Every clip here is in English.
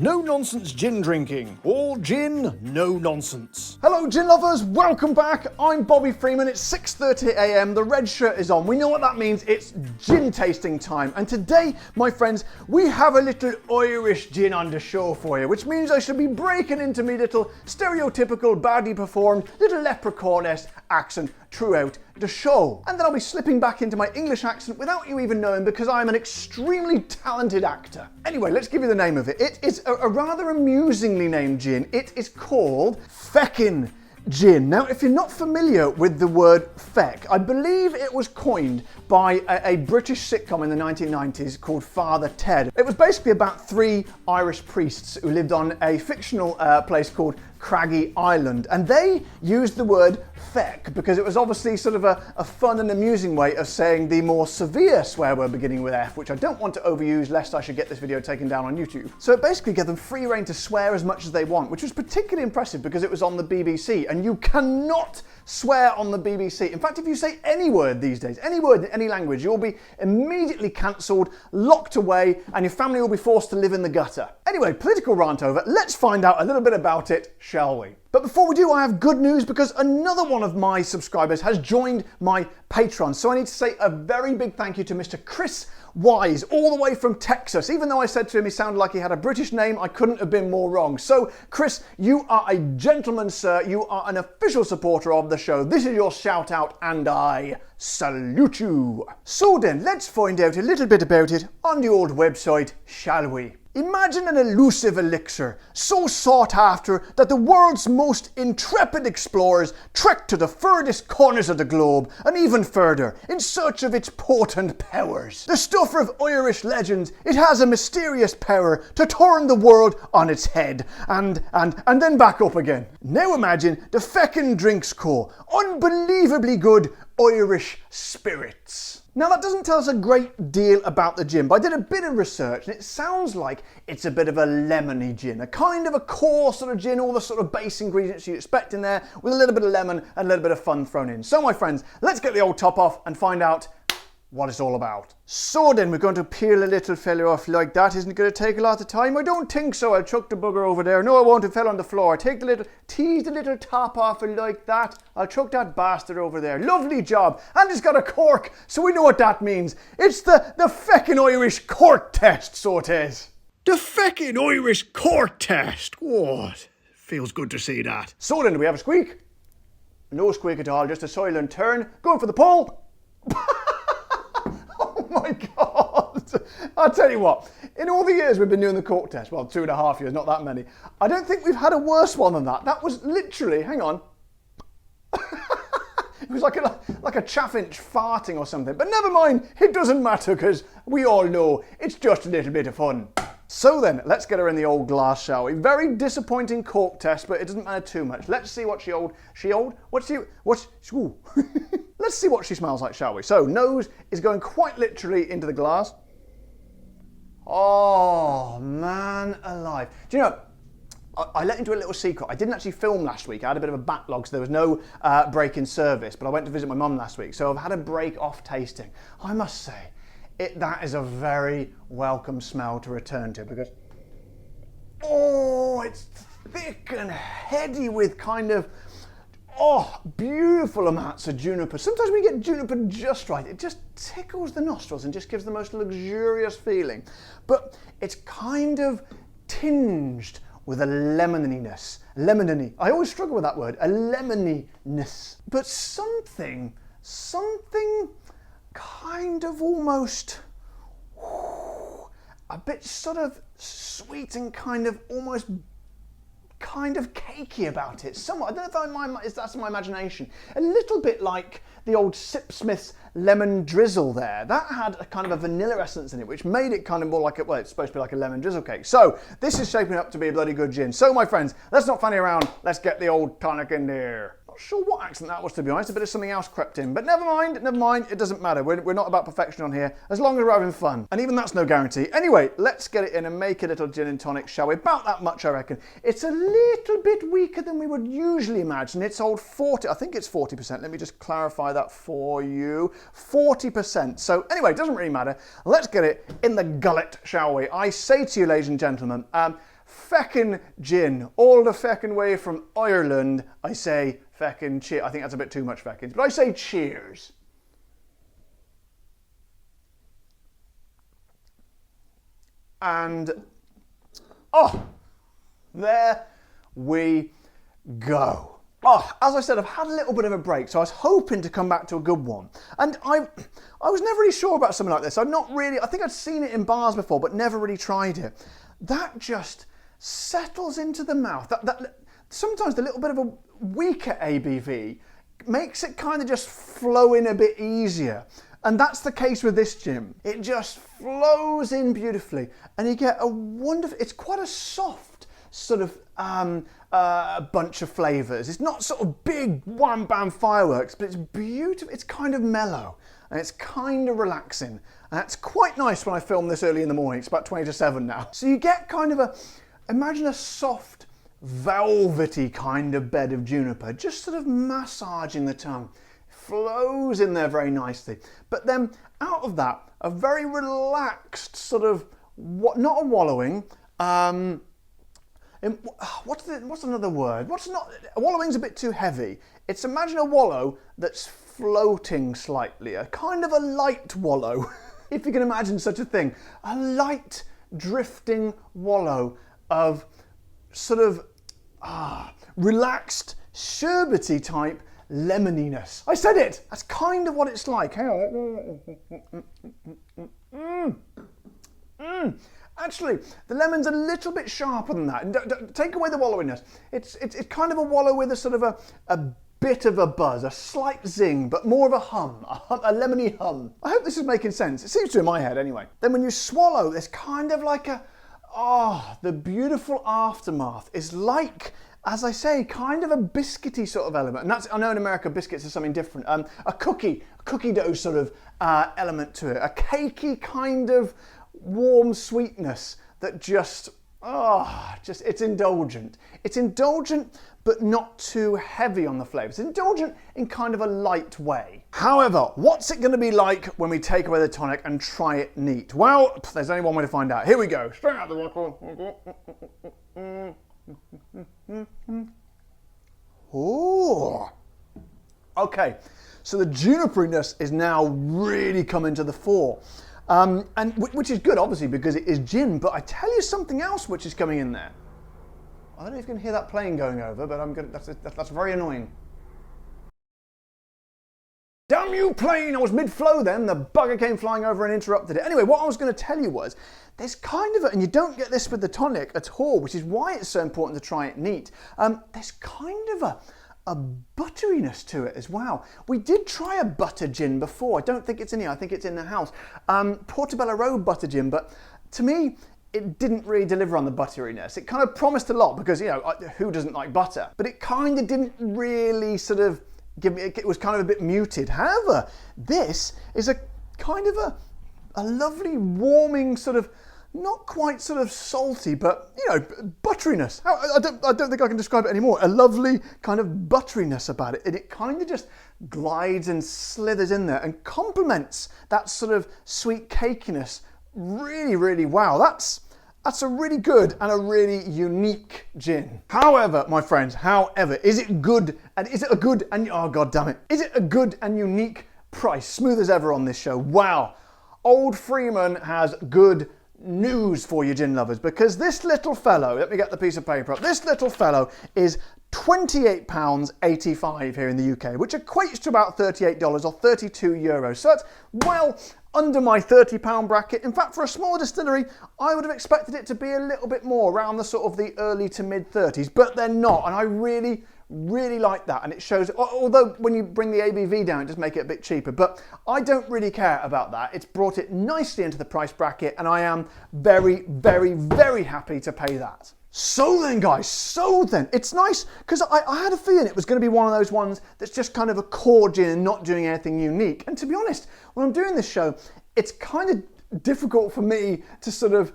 No nonsense gin drinking. All gin, no nonsense. Hello gin lovers, welcome back. I'm Bobby Freeman. It's 6:30 a.m. The red shirt is on. We know what that means. It's gin tasting time. And today, my friends, we have a little Irish gin on the show for you, which means I should be breaking into me little stereotypical, badly performed, little leprechaun-esque accent throughout the show. And then I'll be slipping back into my English accent without you even knowing because I'm an extremely talented actor. Anyway, let's give you the name of it. It is a rather amusingly named gin. It is called Feckin Gin. Now, if you're not familiar with the word feck, I believe it was coined by a British sitcom in the 1990s called Father Ted. It was basically about three Irish priests who lived on a fictional place called Craggy Island, and they used the word feck because it was obviously sort of a fun and amusing way of saying the more severe swear word beginning with F, which I don't want to overuse lest I should get this video taken down on YouTube. So it basically gave them free rein to swear as much as they want, which was particularly impressive because it was on the BBC, and you cannot swear on the BBC. In fact, if you say any word these days, any word in any language, you'll be immediately cancelled, locked away, and your family will be forced to live in the gutter. Anyway, political rant over, let's find out a little bit about it, shall we? But before we do, I have good news because another one of my subscribers has joined my Patreon. So I need to say a very big thank you to Mr. Chris Wise, all the way from Texas. Even though I said to him he sounded like he had a British name, I couldn't have been more wrong. So, Chris, you are a gentleman, sir. You are an official supporter of the show. This is your shout out, and I salute you. So then, let's find out a little bit about it on the old website, shall we? Imagine an elusive elixir, so sought after that the world's most intrepid explorers trek to the furthest corners of the globe and even further in search of its potent powers. The stuff of Irish legends, it has a mysterious power to turn the world on its head and then back up again. Now imagine the Feckin Drinks Co. Unbelievably good Irish spirits. Now that doesn't tell us a great deal about the gin, but I did a bit of research and it sounds like it's a bit of a lemony gin, a kind of a core sort of gin, all the sort of base ingredients you'd expect in there with a little bit of lemon and a little bit of fun thrown in. So my friends, let's get the old top off and find out what it's all about. So then we're going to peel a little fella off like that. Isn't it going to take a lot of time? I don't think so. I'll chuck the bugger over there. No, I won't. It fell on the floor. Tease the little top off like that. I'll chuck that bastard over there. Lovely job. And it's got a cork, so we know what that means. It's the feckin' Irish cork test, so it is. The feckin' Irish cork test. What? Feels good to see that. So then, do we have a squeak? No squeak at all, just a silent turn. Going for the pull. Oh my God! I'll tell you what, in all the years we've been doing the cork test, well, 2.5 years, not that many, I don't think we've had a worse one than that. That was literally, hang on. It was like a chaffinch farting or something. But never mind, it doesn't matter because we all know it's just a little bit of fun. So then, let's get her in the old glass, shall we? Very disappointing cork test, but it doesn't matter too much. Let's see what let's see what she smells like, shall we? So, nose is going quite literally into the glass. Oh, man alive. Do you know, I let into a little secret. I didn't actually film last week. I had a bit of a backlog, so there was no break in service, but I went to visit my mum last week, so I've had a break off tasting. I must say, that is a very welcome smell to return to because, oh, it's thick and heady with kind of, beautiful amounts of juniper. Sometimes when you get juniper just right, it just tickles the nostrils and just gives the most luxurious feeling. But it's kind of tinged with a lemoniness. Lemony. I always struggle with that word, a lemoniness. But something kind of almost a bit sort of sweet and kind of almost kind of cakey about it. Somewhat, I don't know if that's my imagination. A little bit like the old Sipsmith's lemon drizzle there. That had a kind of a vanilla essence in it, which made it kind of more like well, it's supposed to be like a lemon drizzle cake. So this is shaping up to be a bloody good gin. So my friends, let's not fanny around. Let's get the old tonic in there. Not sure what accent that was, to be honest. A bit of something else crept in. But never mind, it doesn't matter. We're not about perfection on here, as long as we're having fun. And even that's no guarantee. Anyway, let's get it in and make a little gin and tonic, shall we? About that much, I reckon. It's a little bit weaker than we would usually imagine. It's old 40, I think it's 40%. Let me just clarify that for you. 40%. So anyway, it doesn't really matter. Let's get it in the gullet, shall we? I say to you, ladies and gentlemen, Feckin Gin, all the feckin' way from Ireland. I say feckin' cheers. I think that's a bit too much feckins, but I say cheers. And, oh, there we go. Oh, as I said, I've had a little bit of a break, so I was hoping to come back to a good one. And I was never really sure about something like this. I think I'd seen it in bars before, but never really tried it. That just settles into the mouth. Sometimes the little bit of a weaker ABV makes it kind of just flow in a bit easier. And that's the case with this gin. It just flows in beautifully, and you get a wonderful, it's quite a soft sort of bunch of flavours. It's not sort of big wham bam fireworks, but it's beautiful. It's kind of mellow and it's kind of relaxing. And that's quite nice when I film this early in the morning. It's about 20 to 7 now. So you get kind of imagine a soft, velvety kind of bed of juniper, just sort of massaging the tongue. Flows in there very nicely. But then out of that, a very relaxed sort of, not a wallowing, what's another word? Wallowing's a bit too heavy. It's imagine a wallow that's floating slightly, a kind of a light wallow, if you can imagine such a thing. A light drifting wallow of sort of relaxed, sherbety type lemoniness. I said it! That's kind of what it's like. Actually, the lemon's a little bit sharper than that. And take away the wallowiness. It's kind of a wallow with a sort of a bit of a buzz, a slight zing, but more of a hum, a lemony hum. I hope this is making sense. It seems to in my head anyway. Then when you swallow, there's kind of like the beautiful aftermath is like, as I say, kind of a biscuity sort of element. And that's, I know in America biscuits are something different. A cookie dough sort of element to it. A cakey kind of warm sweetness that just, it's indulgent. It's indulgent, but not too heavy on the flavours. It's indulgent in kind of a light way. However, what's it going to be like when we take away the tonic and try it neat? Well, there's only one way to find out. Here we go. Straight out the bottle. Oh, okay. So the juniperiness is now really coming to the fore, and which is good, obviously, because it is gin. But I tell you something else which is coming in there. I don't know if you can hear that plane going over, but that's very annoying. Damn you, plane! I was mid-flow then. The bugger came flying over and interrupted it. Anyway, what I was going to tell you was, there's kind of and you don't get this with the tonic at all, which is why it's so important to try it neat. There's kind of a butteriness to it as well. We did try a butter gin before. I don't think it's in here. I think it's in the house. Portobello Road butter gin, but to me, it didn't really deliver on the butteriness. It kind of promised a lot because, you know, who doesn't like butter? But it kind of didn't really sort of it was kind of a bit muted. However, this is a kind of a lovely warming sort of, not quite sort of salty, but, you know, butteriness. I don't think I can describe it anymore. A lovely kind of butteriness about it. And it kind of just glides and slithers in there and complements that sort of sweet cakiness really, really well. That's a really good and a really unique gin. However, my friends, is it good? And is it a good and, oh god damn it, is it a good and unique price? Smooth as ever on this show. Wow. Old Freeman has good news for you gin lovers, because this little fellow, let me get the piece of paper up, this little fellow is £28.85 here in the UK, which equates to about $38 or 32 euros. So that's well under my £30 bracket. In fact, for a small distillery, I would have expected it to be a little bit more, around the sort of the early to mid 30s, but they're not. And I really, really like that. And it shows, although when you bring the ABV down, it does make it a bit cheaper, but I don't really care about that. It's brought it nicely into the price bracket, and I am very, very, very happy to pay that. So then, guys, it's nice, because I had a feeling it was going to be one of those ones that's just kind of a core gin and not doing anything unique. And to be honest, when I'm doing this show, it's kind of difficult for me to sort of,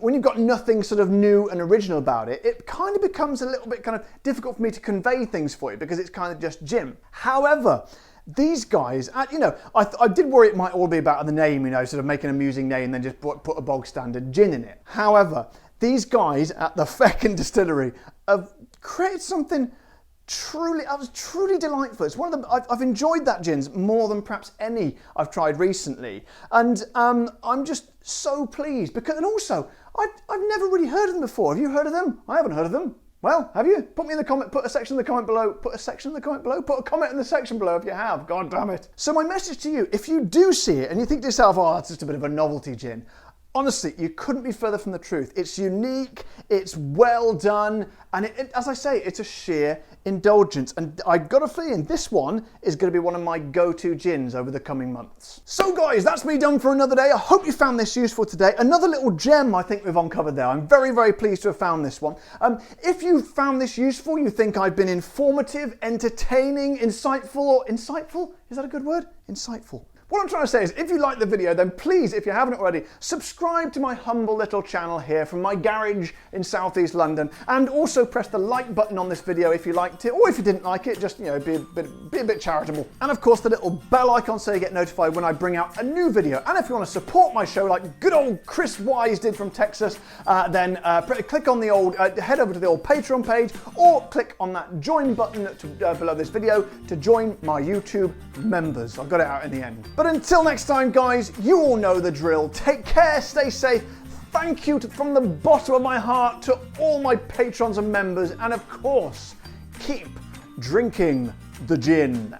when you've got nothing sort of new and original about it, it kind of becomes a little bit kind of difficult for me to convey things for you, because it's kind of just gin. However, these guys, you know, I did worry it might all be about the name, you know, sort of make an amusing name and then just put a bog standard gin in it. However, these guys at the Feckin Distillery have created something truly delightful. It's one of the, I've enjoyed that gins more than perhaps any I've tried recently. And I'm just so pleased because, and also, I've never really heard of them before. Have you heard of them? I haven't heard of them. Well, have you? Put me in the comment, put a section in the comment below, put a section in the comment below, put a comment in the section below if you have, god damn it. So my message to you, if you do see it and you think to yourself, oh, that's just a bit of a novelty gin, honestly, you couldn't be further from the truth. It's unique, it's well done, and as I say, it's a sheer indulgence. And I've got a feeling this one is going to be one of my go-to gins over the coming months. So guys, that's me done for another day. I hope you found this useful today. Another little gem I think we've uncovered there. I'm very, very pleased to have found this one. If you found this useful, you think I've been informative, entertaining, insightful, or insightful? Is that a good word? Insightful. What I'm trying to say is, if you liked the video, then please, if you haven't already, subscribe to my humble little channel here from my garage in southeast London, and also press the like button on this video if you liked it, or if you didn't like it, just, you know, be a bit charitable. And of course, the little bell icon so you get notified when I bring out a new video. And if you want to support my show like good old Chris Wise did from Texas, then click on the old, head over to the old Patreon page, or click on that join button below this video to join my YouTube members. I've got it out in the end. But until next time, guys, you all know the drill. Take care, stay safe. Thank you from the bottom of my heart to all my patrons and members. And of course, keep drinking the gin.